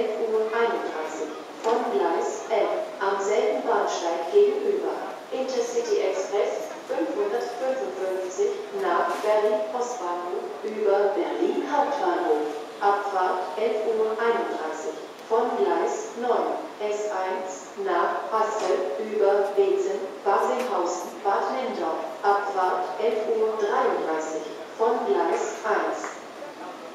11:31 Uhr von Gleis 11 am selben Bahnsteig gegenüber. Intercity Express 555 nach Berlin Ostbahnhof über Berlin Hauptbahnhof. Abfahrt 11:31 Uhr von Gleis 9 S1 nach Hasselt über Wetzen, Barsinghausen, Bad Nenndorf. Abfahrt 11:33 Uhr von Gleis 1.